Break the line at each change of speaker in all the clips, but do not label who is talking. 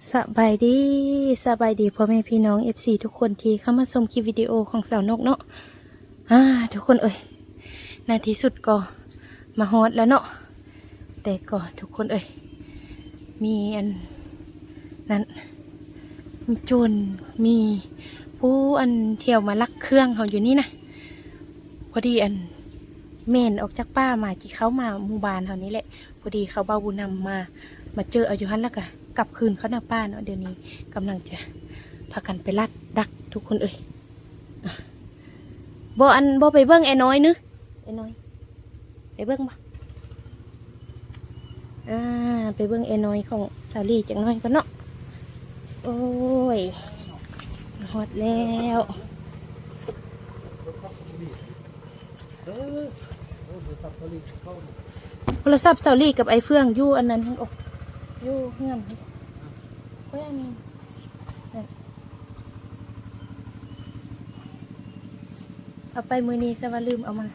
สบายดีพ่อแม่พี่น้อง FC ทุกคนที่เข้ามาชมคลิปวิดีโอของสาวนกเนาะทุกคนในที่สุดก็มาฮอดแล้วเนาะแต่ก็ทุกคนมีอันนั้นมีโจรมีผู้อันเที่ยวมาลักเครื่องเขาอยู่นี่นะพอดีอันเมนออกจากป้ามาที่เขามาหมู่บ้านเขานี้แหละพอดีเขาเบาบุญนำมาเจออายุหันแล้วก็กลับคืนเขาหน้าป้าเนาะเดี๋ยวนี้กำลังจะพากันไปลัดดักทุกคนอ่ะบ่ไปเบิ้งไอ้น้อยนึไอ้น้อยไปเบิ้งบ่ไปเบิ้งไอ้น้อยของสาลีจังน้อยก็เนาะโอ้ยฮอดแล้วโทรศัพท์สาลีกับไอ้เฟื่องอยู่อันนั้นอยู่เฮือนก็อันนี้เอาไปมือนี้ซะว่าลืมเอามา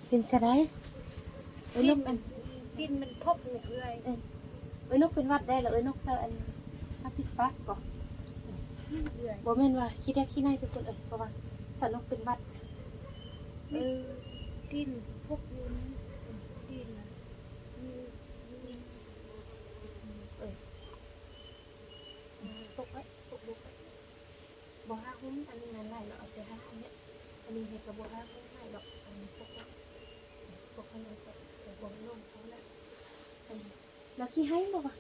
เป็นสะได้นกอัน
ดินมันพบเนี่ยเลย
นกเป็นวัดได้เหรอนกเซออันถ้าพิษปักก่อนบ่แม่นว่าขี้แท้ขี้ในทุกคนเพราะว่าถ้านกเป็นวัด
ดินพบอยู่นี่ดิน
ตกไว้ตกบุกบ่ห้าหุ้มอันนี้นั่นไรเนาะเอาแต่ห้าเนี่ยอันนี้เห็ดกับบ่ห้าหุ้มให้ดอกอันนี้ตกไว้ตกให้เลยแต่บ่ลงเขาแล้วแล้วขี้ให้บ่วะ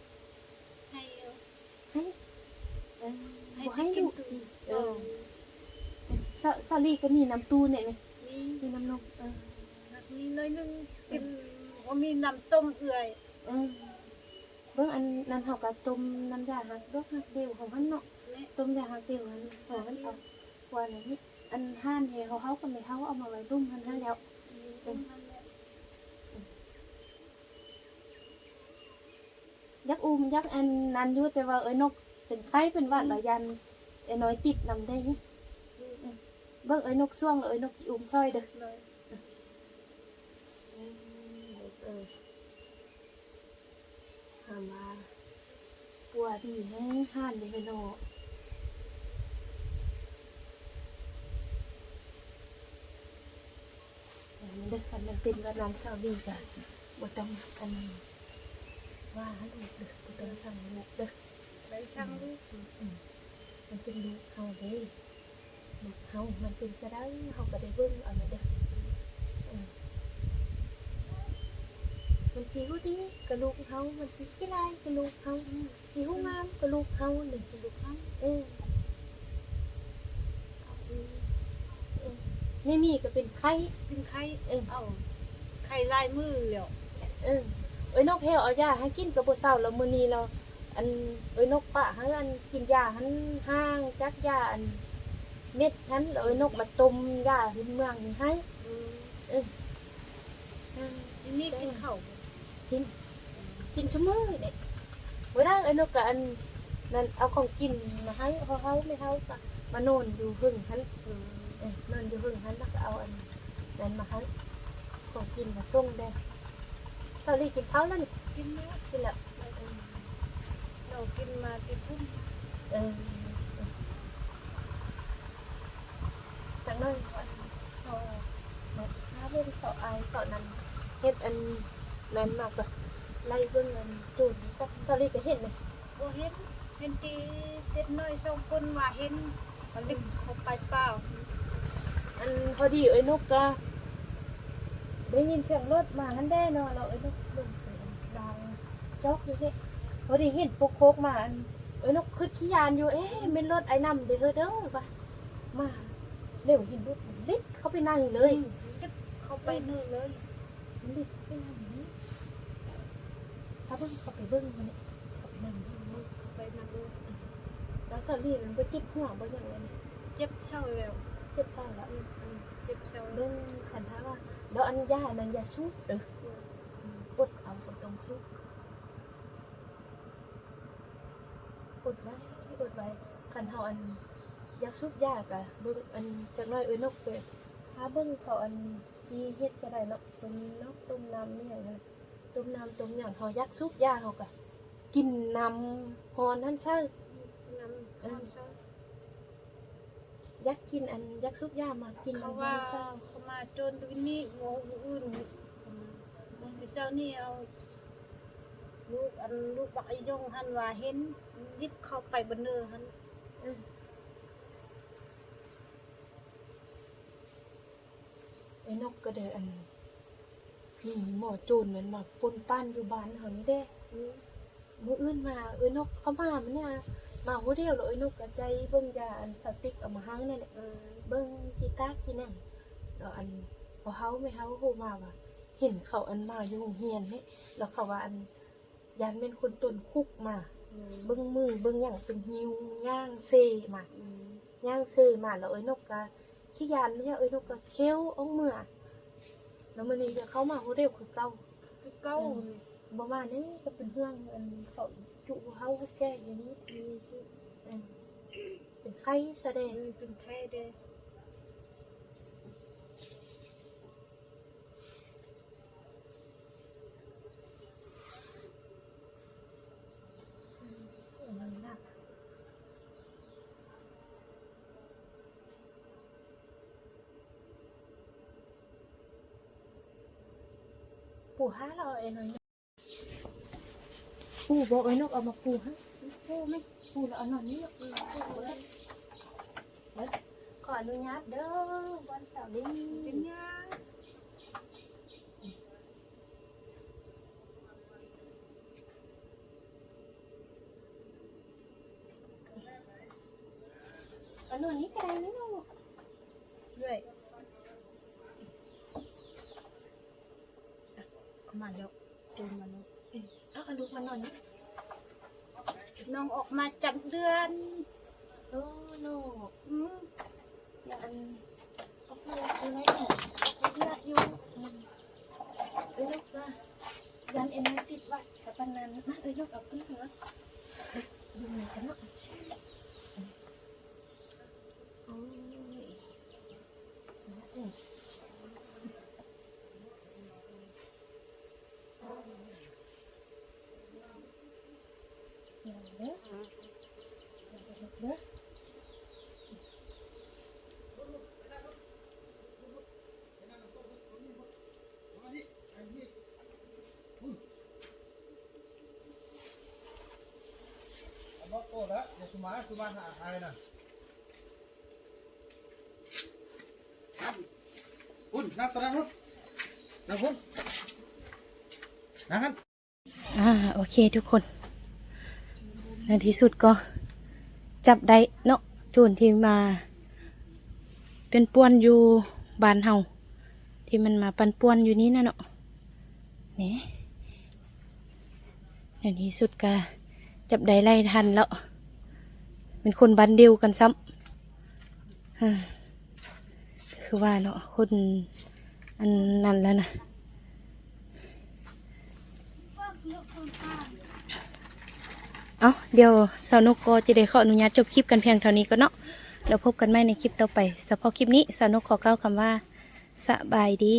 ให้
ให้บ่ให้ดูซาลีก็มีน้ำตูเนี่ยมีน้ำนม
มีน้อยนึงกินว่ามีน้ำต้มเอื่อย
เบิ่งอันนั้นเฮาก็ต้มน้ำยาหักดอกหักเดียวของมันเนาะต้มยาหักเดียวมันหอมันเอาว่านี่อันห่านให้เขาก็ไม่เฮาเอามาไว้รุ่มมันให้แล้วยักยักอันนั้นอยู่แต่ว่านกเป็นไข้เป็นหวัดแล้วยันไอ้น้อยติดนำได้นี่เบิ่งนกช่วงนกซอยเด้อมาปัวดีแห้งห่านเลยเนาะเด็กคันมันเป็นวันนั้นเช้าดีกันบ่ต้องอันว่าลูกเด้อบ่ต้องสั่งลูกเด้อ
ไปช่างลูก
มันเป็นลูกเฮาเด้ลูกเฮามันเป็นซะได้เฮาก็ได้เบิ่งเอาเด้อมันผิวดีกระลูกเขามันขี้ลายกระลูกเขาผิวงามกระลูกเขาหนึ่งกระลูกเขาไม่มีก็เป็นไข่
เอาไข่ลายมือแล้ว
นกเฮลเอายาให้กินกับบ่เศร้าแล้วมื้อนี้เราอันนกปะให้อันกินยาหันห้างจักยาอันเม็ดหันแล้วนกมาต้มยาพื้นเมืองนี่ให้
นี่กินข้าว
กินชั่วโมงเนี่ยเวลานกกับอันนั้นเอาของกินมาให้เขาไม่เขาก็มานอนอยู่หึ่งหันนอนอยู่หึ่งหันแล้วก็เอาอันนั้นมาให้ของกินมาส่งได้สาลีกินข้าวแล้วนี่
กินแล้วเรากินมาติดพุ่ม
จากนั้นถ้าเรื่องต่อไอต่อนั้นเฮ็ดอันนั้นมากกว่าไล่เบิ่งอันจูนกับสาลีก็เห็นเลย
บ่เห็นตีเด็ดน้อยสองคนว่าเห็นมันเล็กเขาไปเปล่า
อันพอดีนกก็ได้ยินเสียงรถมาหันได้เนาะเรานกลงดังจอกอยู่นี่พอดีเห็นปุกโคกมาอันนกขึ้นขี้ยานอยู่เป็นรถไอ้นำเด้อป่ะมาเร็วเห็นรถเล็กเขาไปนั่งเลย
เขาไปนู่นเลย
เล็กไปนั่งนี่ถ้าเบิ่งเขาไปเบิ่งมันเนี่ยเขาไปนั่ง
ไปนั่งดู
แล้วสาลีมันก็เจ็บหัวบ่อย่างไร
เจ็บเศร้าแล้ว
เจ็บเศร้าแล้ว
เจ็บเศร้า
เบิ่งขันท้าว่าแล้วอันยานั้นยาสูบเด้อปดเอาตรงสูบปดไว้ขันเฮาอัน อยากซุปยากอะเบิ่งอันจักหน่อยนกเปิดหาเบิ่งเขาอันที่เฮ็ดก็ได้เนาะต้มเนาะต้มน้ำนี่หยังนะต้มน้ำต้มหยังเขาอยากซุปยากเขาก็กินน้ำฮอนนั่นซะ
น้ำน้ำเช้า
อยากกินอันอยากซุปยามากิน
เขา
น้ำฮอ
ว่าน
ซะ
เขามาจนตัวนี้โง่อื่นมันไปเช้านี่เอาลูกบักไอ้ยงหันว่าเห็นยิบเข้าไปบนเนื้อหัน
ไอ้นกก็เด้ออันนี่หมอโจรเหมือนแบบปนป้านอยู่บ้านเขานี่เด้มื้ออื่นมานกเขามามันเนี่ยมาผู้เดียวเลยนกกระใจเบิ่งยาอันสติ๊กเอามาหั่งนั่นแหละเบิ่งกีตาร์กินนั่นแล้วอันพอเฮาไม่เฮาโหมาว่าเห็นเขาอันมาอยู่โรงเรียนนี่แล้วเขาว่าอันยันเป็นคนต้นคุกมาเบิ่งมือเบิ่งหยังเป็นหิวย่างเซมาย่างเซมาแล้วนกก็ขี้ยานเนี่ยนกก็เคี้ยวเอาเมื่อแล้วมันนี่จะเข้ามาผู้เดียวคือเก่า
คือเก้า
บ่มานี่ก็เป็นเรื่องอันเขาจุเฮาแก้อย่างนี้เป็นไข้แสดง
เป็นแค่เด้
มันหนักปู่ห้าเราเองหน่อยปู่บอกไอ้นกเอามาปู่ฮะปู่ไหมปู่แล้วเอาหน่อยนี้ปู่เลยขออนุญาตเด้อวันเสาร์นี้
เป็นยัง
เอาหน่อยนี้ก็ได้นี่เนาะ
ด้วยมาแล้วจูนมาแล้ว
เอาลูกมาหน่อยนี้
น้องออกมาจับเดือน
โอ้โน อย่างอันก็พอแล้วไหนเนาะเลือกอยู่ลูกว่ายันเอ็นติดวัดกับปนันมาลูกเอาขึ้นเหรอดูหน่อยกันเนาะโอ้ยเด้อเด้อ
บอกโตแล้วอย่าสุมาสุมาหาใครนะคุณนับตอนนั้นครับนับคุณนะครับ
โอเคทุกคนในที่สุดก็จับได้เนาะโจรที่มา เป็นป่วนอยู่บ้านเฮาที่มันมาปันป่วนอยู่นี้นะเนาะนี่ในที่สุดก็จับได้ไล่ทันแล้วเป็นคนบ้านเดียวกันซ้ำคือว่าเนาะคนอันนั้นแล้วนะเอาเดี๋ยวสาวนกก็จะได้ขออนุญาตจบคลิปกันเพียงเท่านี้ก็เนาะแล้วพบกันใหม่ในคลิปต่อไปสำหรับคลิปนี้สาวนกขอกล่าวคำว่าสบายดี